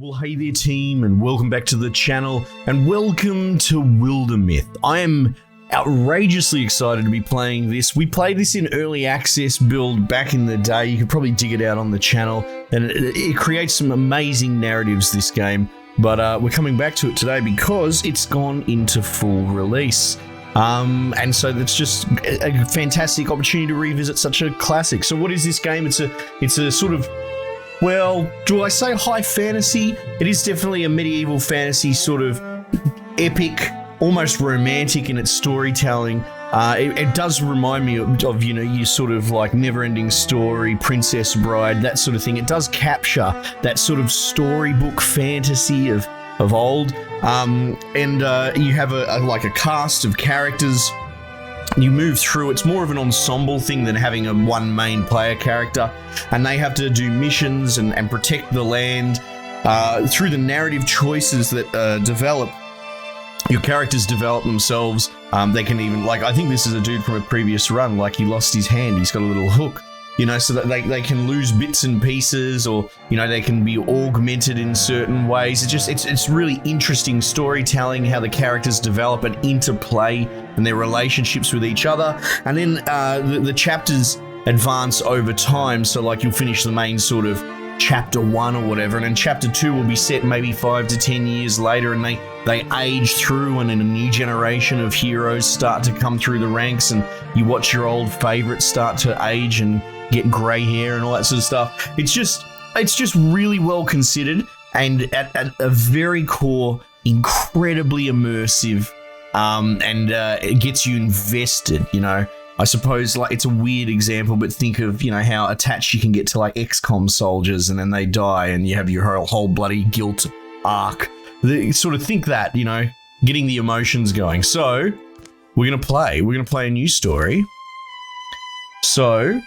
Well, hey there team, and welcome back to the channel, and welcome to Wildermyth. I am outrageously excited to be playing this. We played this in early access build back in the day. You could probably dig it out on the channel, and it creates some amazing narratives, this game. But we're coming back to it today because it's gone into full release. And so that's just a fantastic opportunity to revisit such a classic. So what is this game? It's a sort of, well, do I say high fantasy? It is definitely a medieval fantasy, sort of epic, almost romantic in its storytelling. It does remind me of, you know, your sort of like Never-Ending Story, Princess Bride, that sort of thing. It does capture that sort of storybook fantasy of old. You have a cast of characters. You move through. It's more of an ensemble thing than having one main player character, and they have to do missions and protect the land through the narrative choices that develop. Your characters develop themselves. They can even, like, I think this is a dude from a previous run, like he lost his hand, he's got a little hook, you know, so that they can lose bits and pieces, or, you know, they can be augmented in certain ways. It's really interesting storytelling, how the characters develop and interplay and their relationships with each other. And then the chapters advance over time, so like you'll finish the main sort of chapter 1 or whatever, and then chapter 2 will be set maybe 5 to 10 years later, and they age through, and then a new generation of heroes start to come through the ranks, and you watch your old favorites start to age and get grey hair and all that sort of stuff. It's just really well considered, and at a very core, incredibly immersive, and it gets you invested, you know. I suppose, like, it's a weird example, but think of, you know, how attached you can get to like XCOM soldiers, and then they die and you have your whole bloody guilt arc. Sort of think that, you know, getting the emotions going. So we're gonna play a new story. So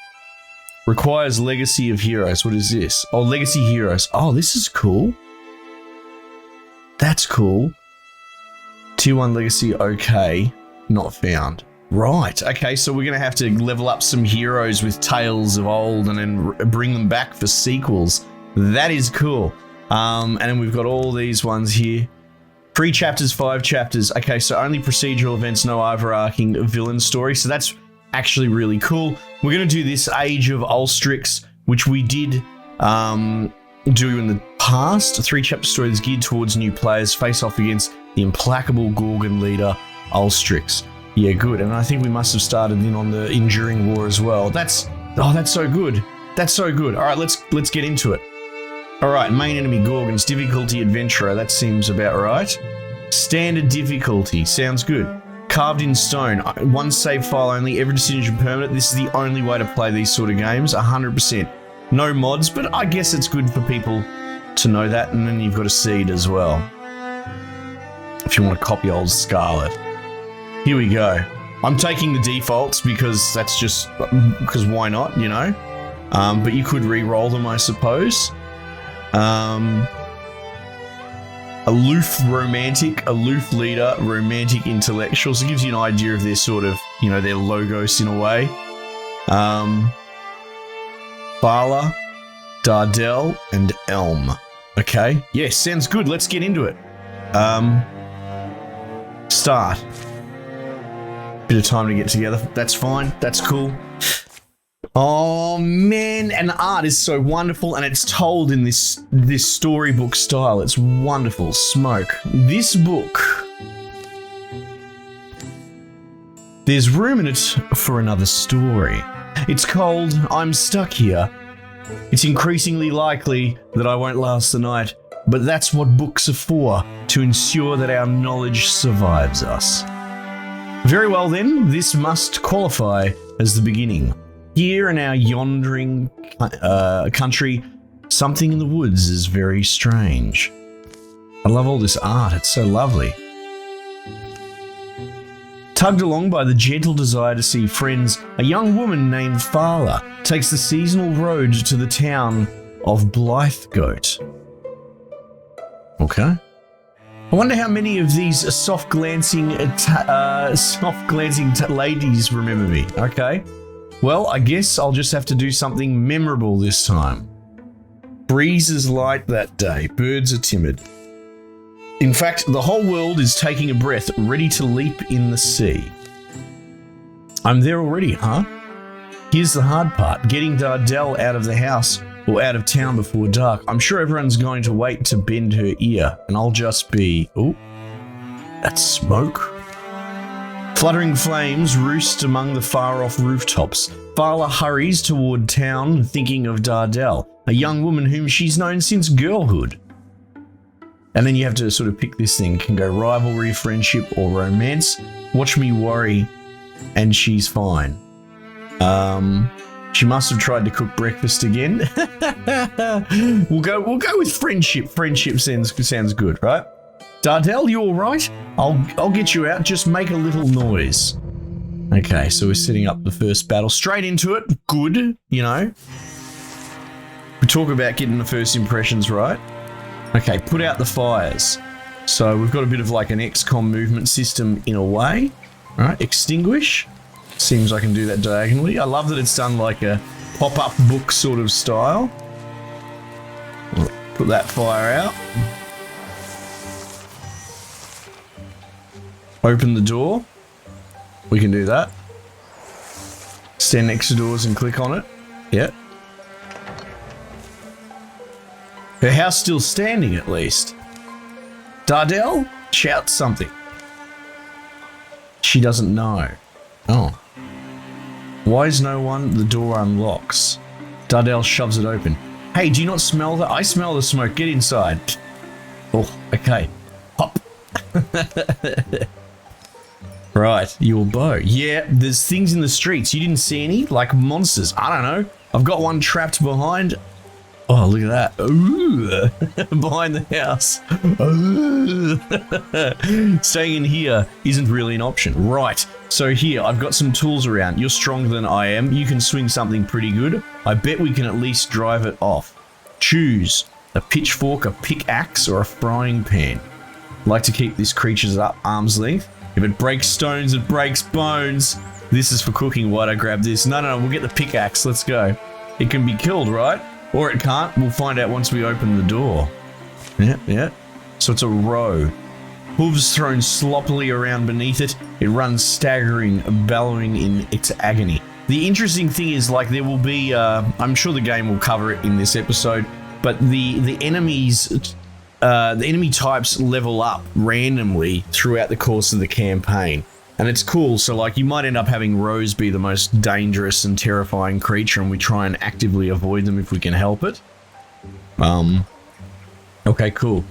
requires Legacy of Heroes. What is this? Oh, Legacy Heroes. Oh, this is cool. That's cool. Tier 1 Legacy, okay. Not found. Right, okay, so we're going to have to level up some heroes with tales of old and then bring them back for sequels. That is cool. And then we've got all these ones here. 3 chapters, 5 chapters. Okay, so only procedural events, no overarching villain story. So that's actually really cool. We're going to do this Age of Ulstrix, which we did do in the past. A 3-chapter story that's geared towards new players face off against the implacable Gorgon leader, Ulstrix. Yeah, good. And I think we must have started in on the Enduring War as well. That's so good. That's so good. All right, let's get into it. All right, main enemy Gorgons, difficulty Adventurer. That seems about right. Standard difficulty. Sounds good. Carved in stone. 1 save file only. Every decision permanent. This is the only way to play these sort of games. 100%. No mods, but I guess it's good for people to know that. And then you've got a seed as well, if you want to copy old Scarlet. Here we go. I'm taking the defaults because why not, you know? But you could re-roll them, I suppose. Aloof romantic, aloof leader, romantic intellectual. So it gives you an idea of their sort of, you know, their logos in a way. Bala, Dardel, and Elm. Okay. Yeah, sounds good. Let's get into it. Start. Bit of time to get together. That's fine. That's cool. Oh man, and the art is so wonderful, and it's told in this storybook style. It's wonderful. Smoke. This book, there's room in it for another story. It's called I'm Stuck Here. It's increasingly likely that I won't last the night, but that's what books are for, to ensure that our knowledge survives us. Very well then, this must qualify as the beginning. Here in our yondering country, something in the woods is very strange. I love all this art, it's so lovely. Tugged along by the gentle desire to see friends, a young woman named Fala takes the seasonal road to the town of Blythegoat. Okay. I wonder how many of these soft-glancing ladies remember me. Okay. Well, I guess I'll just have to do something memorable this time. Breeze is light that day. Birds are timid. In fact, the whole world is taking a breath, ready to leap in the sea. I'm there already, huh? Here's the hard part, getting Dardell out of the house or out of town before dark. I'm sure everyone's going to wait to bend her ear, and I'll just be... Oh, that's smoke. Fluttering flames roost among the far-off rooftops. Farla hurries toward town, thinking of Dardell, a young woman whom she's known since girlhood. And then you have to sort of pick this thing. It can go rivalry, friendship, or romance. Watch me worry, and she's fine. She must have tried to cook breakfast again. We'll go with friendship. Friendship sounds good, right? Dardell, you all right? I'll get you out. Just make a little noise. Okay, so we're setting up the first battle. Straight into it. Good, you know. We talk about getting the first impressions right. Okay, put out the fires. So we've got a bit of like an XCOM movement system in a way. All right, extinguish. Seems I can do that diagonally. I love that it's done like a pop-up book sort of style. Put that fire out. Open the door. We can do that. Stand next to doors and click on it. Yeah. Her house still standing at least. Dardell, shout something. She doesn't know. Oh. Why is no one? The door unlocks. Dardell shoves it open. Hey, do you not smell that? I smell the smoke. Get inside. Oh, okay. Hop. Right, your bow. Yeah, there's things in the streets. You didn't see any? Like monsters. I don't know. I've got one trapped behind. Oh, look at that. Ooh. Behind the house. Staying in here isn't really an option. Right, so here, I've got some tools around. You're stronger than I am. You can swing something pretty good. I bet we can at least drive it off. Choose a pitchfork, a pickaxe, or a frying pan. Like to keep this creature's at arm's length. If it breaks stones, it breaks bones. This is for cooking. Why'd I grab this? No, we'll get the pickaxe. Let's go. It can be killed, right? Or it can't. We'll find out once we open the door. Yeah. So it's a row. Hooves thrown sloppily around beneath it. It runs staggering, bellowing in its agony. The interesting thing is, like, there will be, I'm sure the game will cover it in this episode, but the enemies, the enemy types level up randomly throughout the course of the campaign. And it's cool, so like you might end up having Rose be the most dangerous and terrifying creature, and we try and actively avoid them if we can help it. Okay, cool.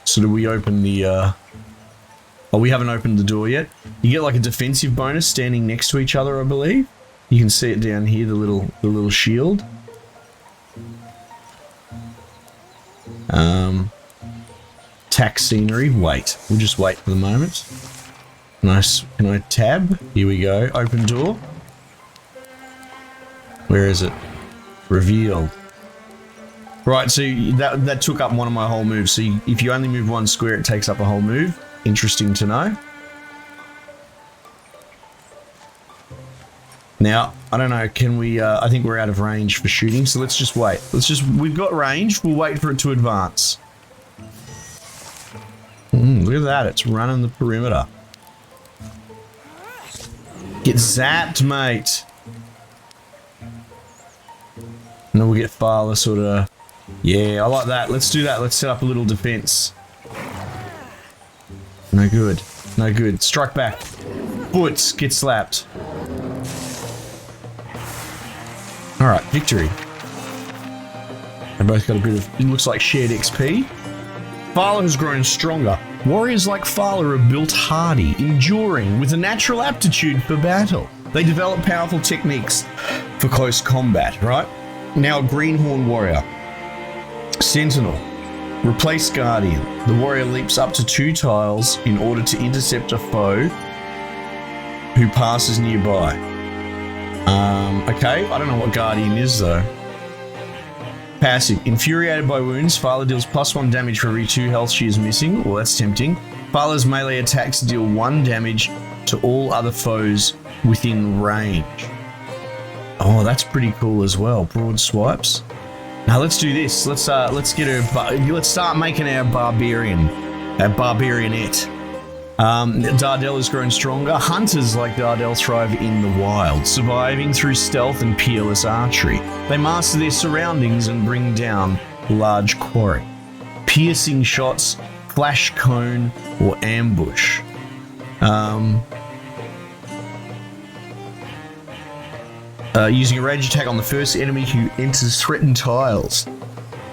So do we open the, oh, we haven't opened the door yet. You get like a defensive bonus standing next to each other, I believe. You can see it down here, the little shield. Tack scenery, wait. We'll just wait for the moment. Nice. Can I tab? Here we go. Open door. Where is it? Revealed. Right, so that took up one of my whole moves. So if you only move one square, it takes up a whole move. Interesting to know. Now, I don't know, can we, I think we're out of range for shooting, so let's just wait. We've got range, we'll wait for it to advance. Look at that, it's running the perimeter. Get zapped, mate. And then we'll get Farla sort of... Yeah, I like that. Let's do that. Let's set up a little defense. No good. No good. Strike back. Boots. Get slapped. Alright, victory. They both got a bit of... It looks like shared XP. Farla has grown stronger. Warriors like Farla are built hardy, enduring, with a natural aptitude for battle. They develop powerful techniques for close combat, right? Now, Greenhorn Warrior. Sentinel. Replace Guardian. The warrior leaps up to 2 tiles in order to intercept a foe who passes nearby. Okay, I don't know what Guardian is though. Passive. Infuriated by wounds, Farla deals +1 damage for every 2 health she is missing. Well, that's tempting. Farla's melee attacks deal 1 damage to all other foes within range. Oh, that's pretty cool as well. Broad swipes. Now let's do this. Let's get let's start making our barbarianette. Dardel has grown stronger. Hunters like Dardel thrive in the wild, surviving through stealth and peerless archery. They master their surroundings and bring down large quarry. Piercing shots, flash cone, or ambush. Using a range attack on the first enemy who enters threatened tiles,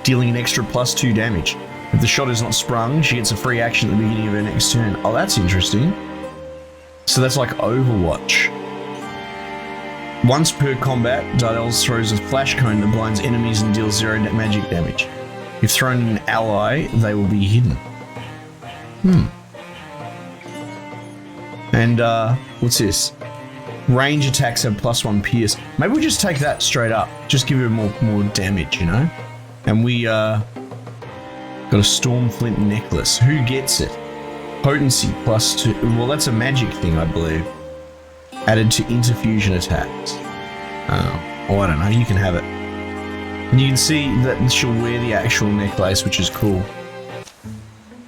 dealing an extra +2 damage. If the shot is not sprung, she gets a free action at the beginning of her next turn. Oh, that's interesting. So that's like Overwatch. Once per combat, Dardel throws a flash cone that blinds enemies and deals 0 magic damage. If thrown an ally, they will be hidden. And what's this? Range attacks have +1 pierce. Maybe we just take that straight up. Just give her more damage, you know? And we got a Stormflint necklace. Who gets it? Potency +2. Well, that's a magic thing, I believe. Added to Interfusion attacks. Oh, I don't know. You can have it. And you can see that she'll wear the actual necklace, which is cool.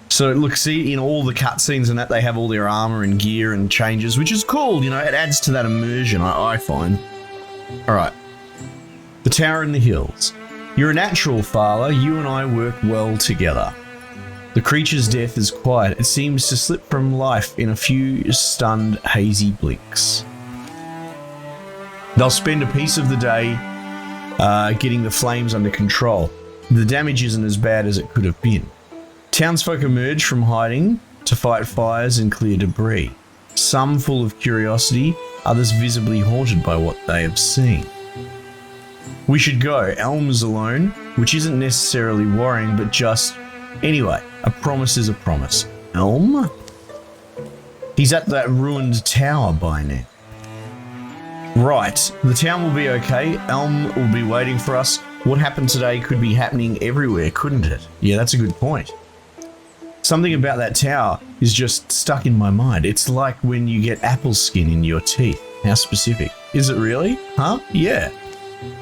So look, see, in all the cutscenes and that, they have all their armor and gear and changes, which is cool, you know, it adds to that immersion, I find. Alright. The Tower in the Hills. You're a natural, Thala. You and I work well together. The creature's death is quiet. It seems to slip from life in a few stunned, hazy blinks. They'll spend a piece of the day getting the flames under control. The damage isn't as bad as it could have been. Townsfolk emerge from hiding to fight fires and clear debris. Some full of curiosity, others visibly haunted by what they have seen. We should go. Elm is alone, which isn't necessarily worrying, but just... Anyway, a promise is a promise. Elm? He's at that ruined tower by now. Right, the town will be okay. Elm will be waiting for us. What happened today could be happening everywhere, couldn't it? Yeah, that's a good point. Something about that tower is just stuck in my mind. It's like when you get apple skin in your teeth. How specific? Is it really? Huh? Yeah.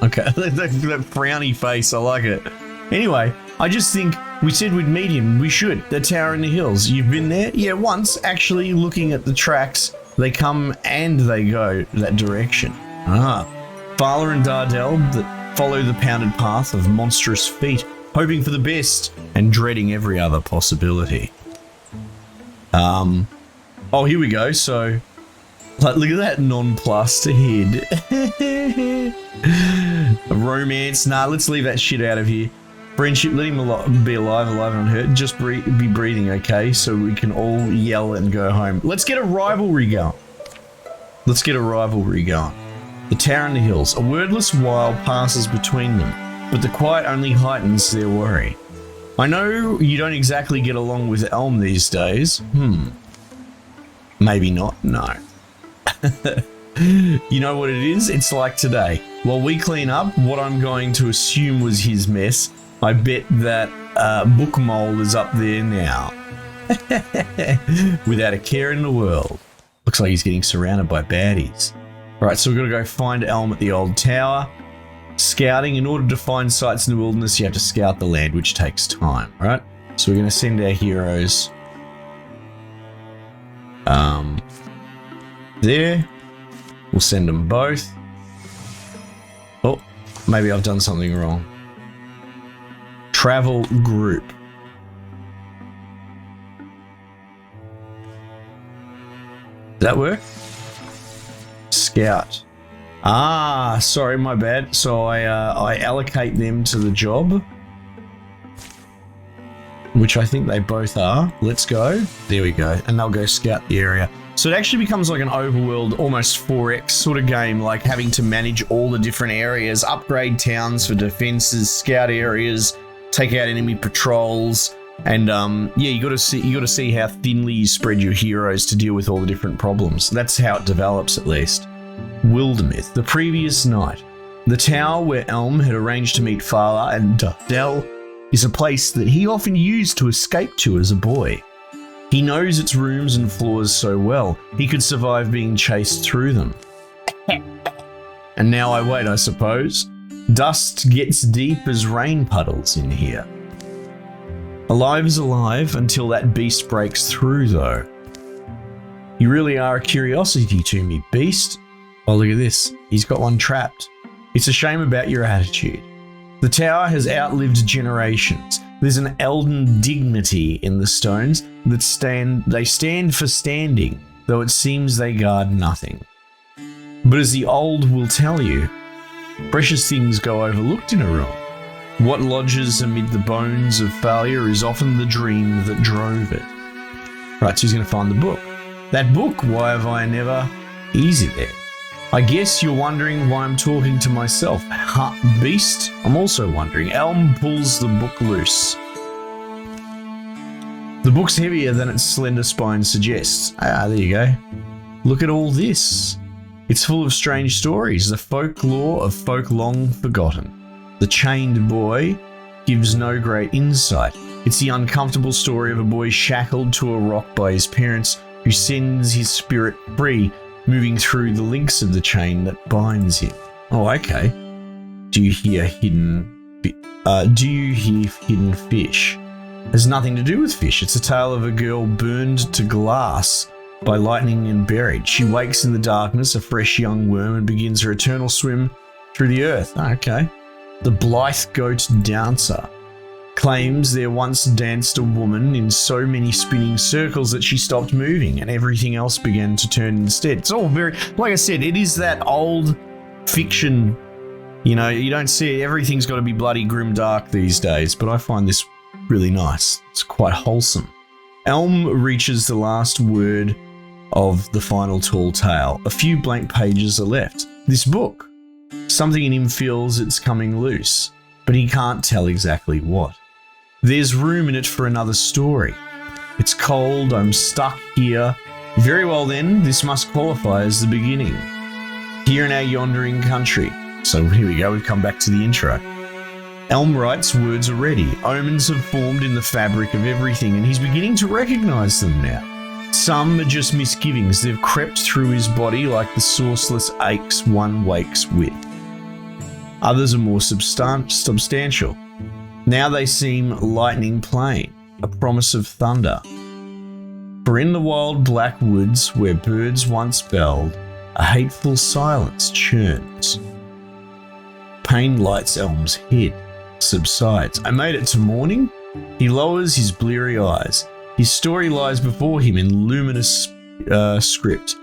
Okay, that frowny face, I like it. Anyway, I just think we said we'd meet him. We should. The Tower in the Hills. You've been there? Yeah, once. Actually, looking at the tracks, they come and they go that direction. Thala and Dardel that follow the pounded path of monstrous feet, hoping for the best and dreading every other possibility. Oh, here we go. So, like, look at that nonplussed head. Romance. Nah, let's leave that shit out of here. Friendship, let him be alive and unhurt. Just be breathing, okay? So we can all yell and go home. Let's get a rivalry going. The Tower in the Hills. A wordless while passes between them, but the quiet only heightens their worry. I know you don't exactly get along with Elm these days. Maybe not, no. You know what it is? It's like today. While we clean up what I'm going to assume was his mess, I bet that Bookmole is up there now. Without a care in the world. Looks like he's getting surrounded by baddies. Alright, so we've got to go find Elm at the old tower. Scouting. In order to find sites in the wilderness, you have to scout the land, which takes time, right? So we're going to send our heroes there. We'll send them both. Oh, maybe I've done something wrong. Travel group. Does that work? Scout. Ah, sorry, my bad. So I allocate them to the job, which I think they both are. Let's go. There we go. And they'll go scout the area. So it actually becomes like an overworld, almost 4X sort of game, like having to manage all the different areas, upgrade towns for defenses, scout areas, take out enemy patrols, and yeah, you got to see how thinly you spread your heroes to deal with all the different problems. That's how it develops, at least. Wildermyth. The previous night, the tower where Elm had arranged to meet Thala and Dardel is a place that he often used to escape to as a boy. He knows its rooms and floors so well, he could survive being chased through them. And now I wait, I suppose. Dust gets deep as rain puddles in here. Alive is alive until that beast breaks through, though. You really are a curiosity to me, beast. Oh, look at this. He's got one trapped. It's a shame about your attitude. The tower has outlived generations. There's an elden dignity in the stones that stand for standing, though it seems they guard nothing. But as the old will tell you, precious things go overlooked in a ruin. What lodges amid the bones of failure is often the dream that drove it. Right, so he's going to find the book. That book, why have I never... Easy there. I guess you're wondering why I'm talking to myself. Huh, beast? I'm also wondering. Elm pulls the book loose. The book's heavier than its slender spine suggests. Ah, there you go. Look at all this. It's full of strange stories, the folklore of folk long forgotten. The Chained Boy gives no great insight. It's the uncomfortable story of a boy shackled to a rock by his parents who sends his spirit free, moving through the links of the chain that binds him. Oh, okay. Do you hear hidden fish? Has nothing to do with fish. It's a tale of a girl burned to glass by lightning and buried. She wakes in the darkness, a fresh young worm, and begins her eternal swim through the earth. Oh, okay. The blithe goat dancer claims there once danced a woman in so many spinning circles that she stopped moving and everything else began to turn instead. It's all very, like I said, it is that old fiction, you know, you don't see it, everything's got to be bloody grim dark these days, but I find this really nice. It's quite wholesome. Elm reaches the last word of the final tall tale. A few blank pages are left. This book, something in him feels it's coming loose, but he can't tell exactly what. There's room in it for another story. It's cold, I'm stuck here. Very well then, this must qualify as the beginning. Here in our yondering country. So here we go, we've come back to the intro. Elm writes, words are ready. Omens have formed in the fabric of everything, and he's beginning to recognize them now. Some are just misgivings. They've crept through his body like the sourceless aches one wakes with. Others are more substantial. Now they seem lightning plain, a promise of thunder. For in the wild black woods where birds once belled, a hateful silence churns. Pain lights Elm's head, subsides. I made it to morning? He lowers his bleary eyes. His story lies before him in luminous script.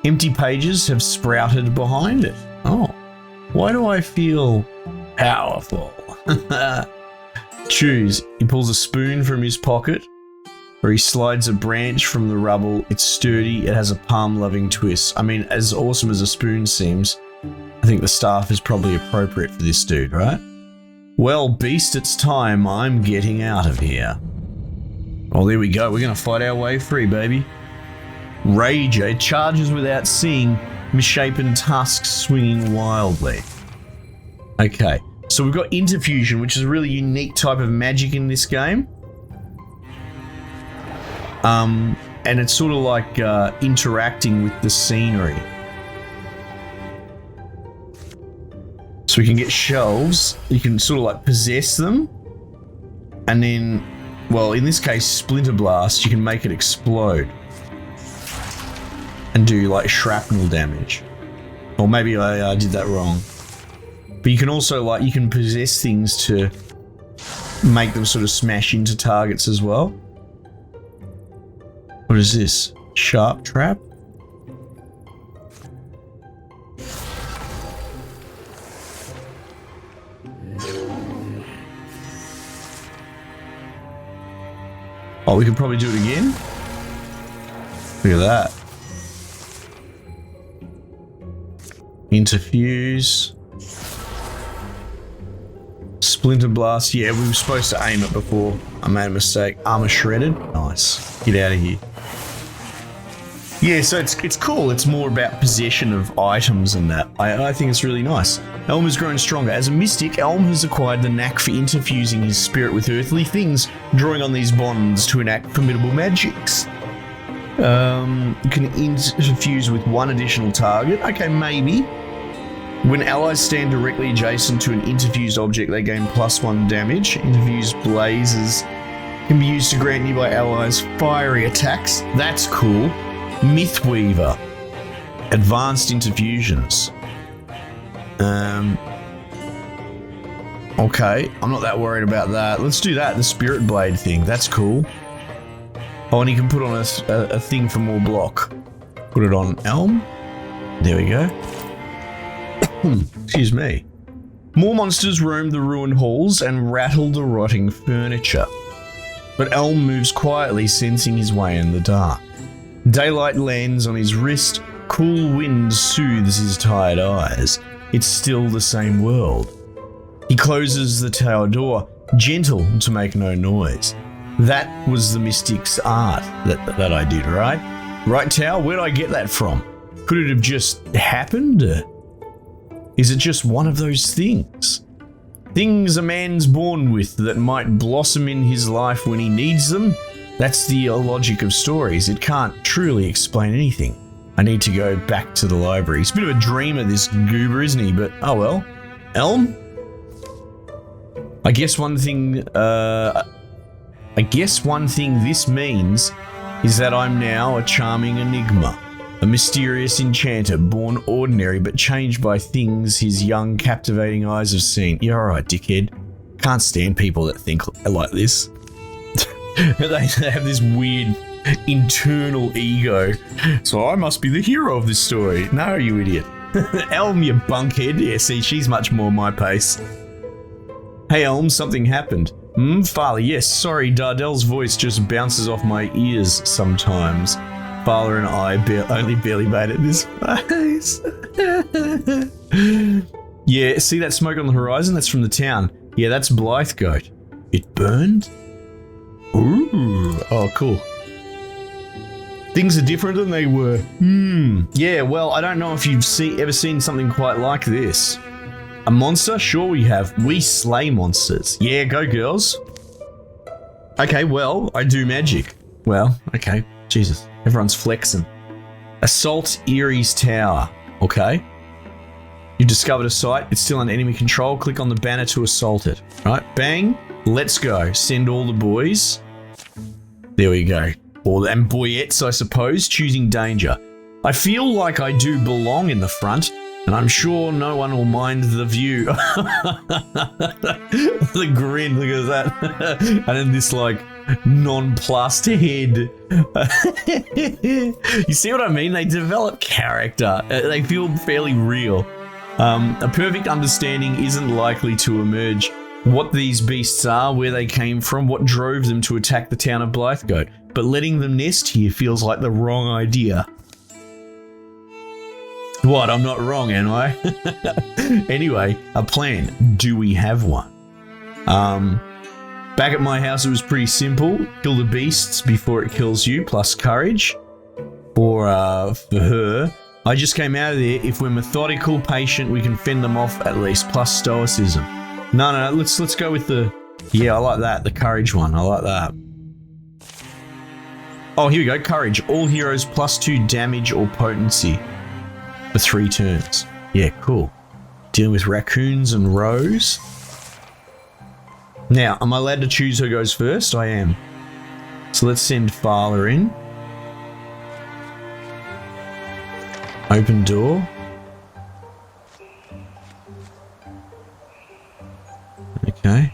Empty pages have sprouted behind it. Oh, why do I feel powerful? Choose. He pulls a spoon from his pocket, or he slides a branch from the rubble. It's sturdy, it has a palm-loving twist. I mean, as awesome as a spoon seems, I think the staff is probably appropriate for this dude, right? Well, beast, it's time. I'm getting out of here. Oh, there we go. We're going to fight our way free, baby. Rager. It charges without seeing, misshapen tusks swinging wildly. Okay. So we've got Interfusion, which is a really unique type of magic in this game. And it's sort of like interacting with the scenery. So we can get shelves, you can sort of like possess them, and then, well, in this case, Splinter Blast, you can make it explode and do like shrapnel damage. Or maybe I did that wrong. But you can also, like, you can possess things to make them sort of smash into targets as well. What is this? Sharp trap? Oh, we could probably do it again. Look at that. Interfuse. Splinter Blast. Yeah, we were supposed to aim it before. I made a mistake. Armor shredded. Nice. Get out of here. Yeah, so it's cool. It's more about possession of items and that. I think it's really nice. Elm has grown stronger. As a mystic, Elm has acquired the knack for interfusing his spirit with earthly things, drawing on these bonds to enact formidable magics. You can interfuse with one additional target. Okay, maybe. When allies stand directly adjacent to an interfused object, they gain +1 damage. Interfused blazes can be used to grant nearby allies fiery attacks. That's cool. Mythweaver. Advanced interfusions. Okay, I'm not that worried about that. Let's do that, the Spirit Blade thing. That's cool. Oh, and you can put on a thing for more block. Put it on Elm. There we go. Excuse me. More monsters roam the ruined halls and rattle the rotting furniture. But Elm moves quietly, sensing his way in the dark. Daylight lands on his wrist. Cool wind soothes his tired eyes. It's still the same world. He closes the tower door, gentle to make no noise. That was the mystic's art that I did, right? Right, Tower? Where'd I get that from? Could it have just happened? Is it just one of those things? Things a man's born with that might blossom in his life when he needs them? That's the logic of stories. It can't truly explain anything. I need to go back to the library. He's a bit of a dreamer, this goober, isn't he? But, oh well. Elm? I guess one thing this means is that I'm now a charming enigma. A mysterious enchanter, born ordinary but changed by things his young, captivating eyes have seen. You're alright, dickhead. Can't stand people that think like this. They have this weird internal ego. So I must be the hero of this story. No, you idiot. Elm, you bunkhead. Yeah, see, she's much more my pace. Hey Elm, something happened. Father, yes, sorry, Dardel's voice just bounces off my ears sometimes. Father and I only barely made it this face. Yeah, see that smoke on the horizon? That's from the town. Yeah, that's Blythe Goat. It burned? Ooh, oh cool. Things are different than they were. Yeah, well, I don't know if you've ever seen something quite like this. A monster? Sure we have. We slay monsters. Yeah, go girls. Okay, well, I do magic. Well, okay. Jesus, everyone's flexing. Assault Erie's Tower. Okay. You've discovered a site. It's still under enemy control. Click on the banner to assault it. Right, bang. Let's go. Send all the boys. There we go. And boyettes, I suppose. Choosing danger. I feel like I do belong in the front. And I'm sure no one will mind the view. The grin, look at that. And then this like nonplussed head. You see what I mean? They develop character. They feel fairly real. A perfect understanding isn't likely to emerge. What these beasts are, where they came from, what drove them to attack the town of Blythegoat. But letting them nest here feels like the wrong idea. What? I'm not wrong, am I? Anyway, a plan. Do we have one? Back at my house, it was pretty simple. Kill the beasts before it kills you, plus courage. For her. I just came out of there. If we're methodical, patient, we can fend them off at least, plus stoicism. No, let's go with the... Yeah, I like that. The courage one. I like that. Oh, here we go. Courage. All heroes +2 damage or potency. For 3 turns. Yeah, cool. Dealing with raccoons and rows. Now, am I allowed to choose who goes first? I am. So let's send Farla in. Open door. Okay.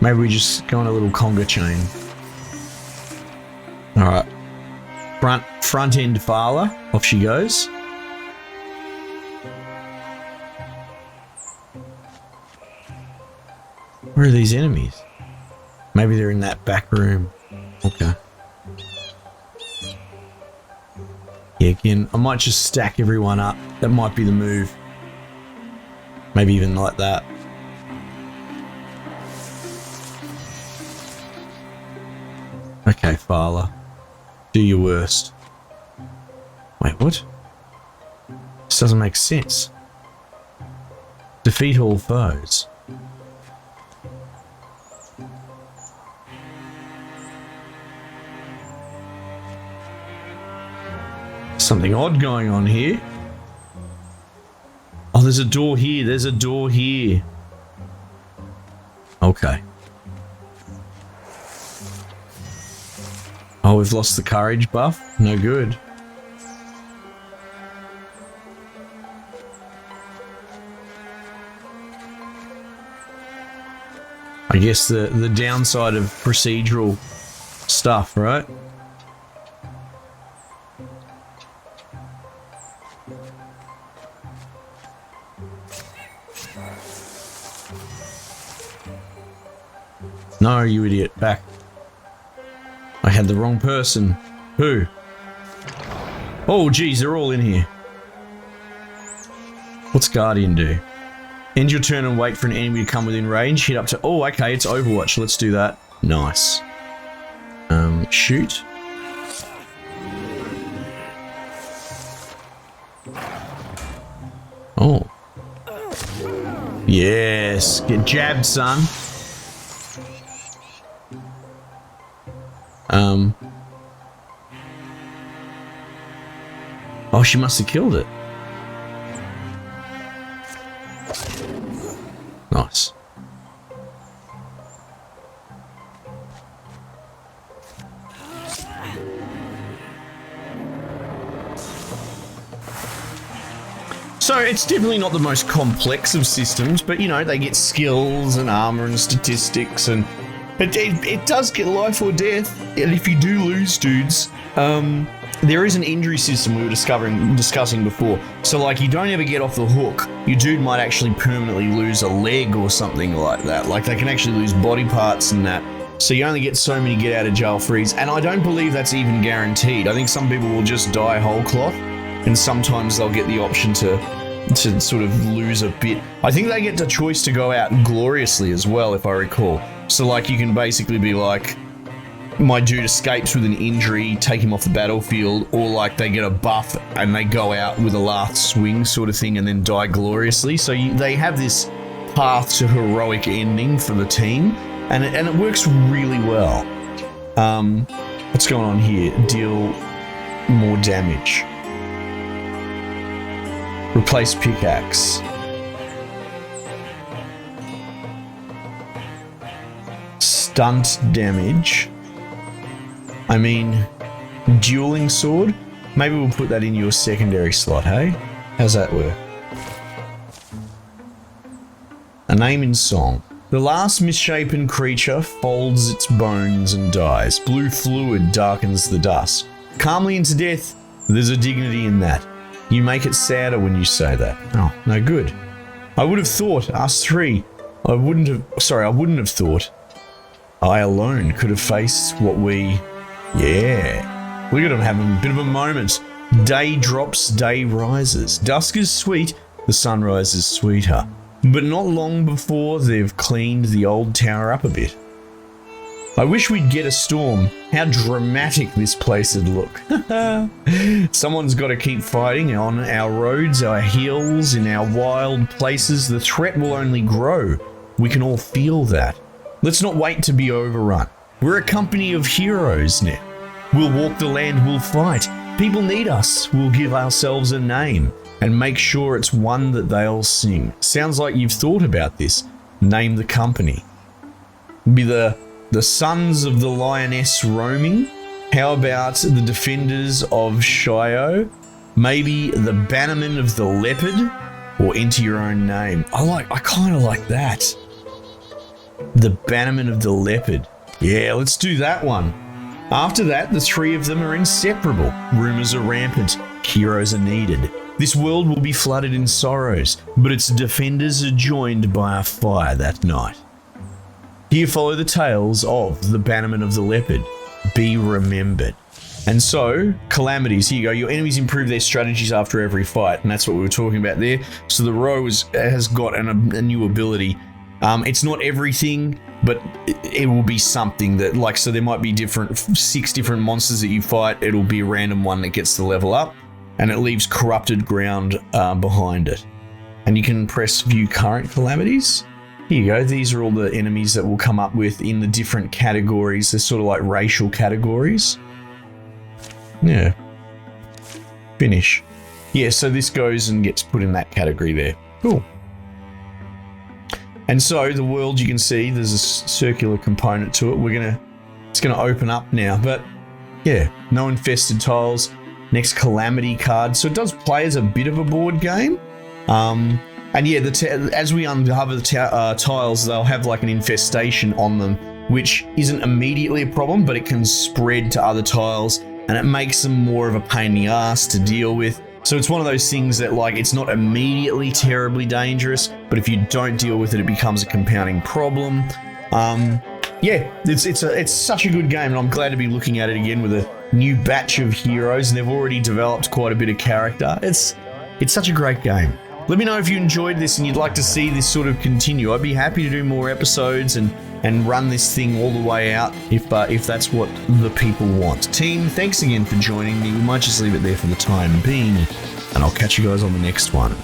Maybe we just go on a little conga chain. Alright. Front end Farla. Off she goes. Where are these enemies? Maybe they're in that back room. Okay. Yeah, again, I might just stack everyone up. That might be the move. Maybe even like that. Okay, Farla. Do your worst. Wait, what? This doesn't make sense. Defeat all foes. Something odd going on here. Oh, there's a door here. There's a door here. Okay. Oh, we've lost the courage buff. No good. I guess the downside of procedural stuff, right? No, you idiot. Back. I had the wrong person. Who? Oh, geez, they're all in here. What's Guardian do? End your turn and wait for an enemy to come within range. Hit up to... Oh, okay, it's Overwatch. Let's do that. Nice. Shoot. Oh. Yes. Get jabbed, son. Oh, she must have killed it. Nice. So it's definitely not the most complex of systems, but you know, they get skills and armor and statistics, and it does get life or death. And if you do lose dudes, there is an injury system we were discussing before. So like, you don't ever get off the hook. Your dude might actually permanently lose a leg or something like that. Like, they can actually lose body parts and that. So you only get so many get out of jail frees, and I don't believe that's even guaranteed. I think some people will just die whole cloth, and sometimes they'll get the option to sort of lose a bit. I think they get the choice to go out gloriously as well, if I recall. So like, you can basically be like, my dude escapes with an injury, take him off the battlefield, or like they get a buff and they go out with a last swing sort of thing and then die gloriously. So they have this path to heroic ending for the team, and it works really well. What's going on here? Deal more damage. Replace pickaxe. Stunt damage. I mean, dueling sword? Maybe we'll put that in your secondary slot, hey? How's that work? A name in song. The last misshapen creature folds its bones and dies. Blue fluid darkens the dust. Calmly into death, there's a dignity in that. You make it sadder when you say that. Oh, no good. I would have thought, us three, I wouldn't have thought I alone could have faced what we... Yeah. Look at them having a bit of a moment. Day drops, day rises. Dusk is sweet, the sunrise is sweeter. But not long before they've cleaned the old tower up a bit. I wish we'd get a storm. How dramatic this place would look. Someone's got to keep fighting on our roads, our hills, in our wild places. The threat will only grow. We can all feel that. Let's not wait to be overrun. We're a company of heroes now. We'll walk the land, we'll fight. People need us. We'll give ourselves a name and make sure it's one that they'll sing. Sounds like you've thought about this. Name the company. Be the Sons of the Lioness Roaming? How about the Defenders of Shio? Maybe the Bannermen of the Leopard? Or Enter Your Own Name? I kind of like that. The Bannermen of the Leopard. Yeah, let's do that one. After that, the three of them are inseparable. Rumors are rampant. Heroes are needed. This world will be flooded in sorrows, but its defenders are joined by a fire that night. Here follow the tales of the Bannerman of the Leopard. Be remembered. And so, calamities. Here you go. Your enemies improve their strategies after every fight, and that's what we were talking about there. So the row has got a new ability. It's not everything, but it will be something that, like, so there might be 6 different monsters that you fight. It'll be a random one that gets the level up, and it leaves corrupted ground behind it. And you can press view current calamities. Here you go. These are all the enemies that will come up with in the different categories. They're sort of like racial categories. Yeah. Finish. Yeah, so this goes and gets put in that category there. Cool. And so the world, you can see there's a circular component to it. It's gonna open up now, but yeah, no infested tiles. Next calamity card. So it does play as a bit of a board game. And yeah, as we uncover the tiles, they'll have like an infestation on them, which isn't immediately a problem, but it can spread to other tiles, and it makes them more of a pain in the ass to deal with. So it's one of those things that, like, it's not immediately terribly dangerous, but if you don't deal with it, it becomes a compounding problem. Yeah, it's such a good game, and I'm glad to be looking at it again with a new batch of heroes, and they've already developed quite a bit of character. It's such a great game. Let me know if you enjoyed this and you'd like to see this sort of continue. I'd be happy to do more episodes and run this thing all the way out if that's what the people want. Team, thanks again for joining me. We might just leave it there for the time being, and I'll catch you guys on the next one.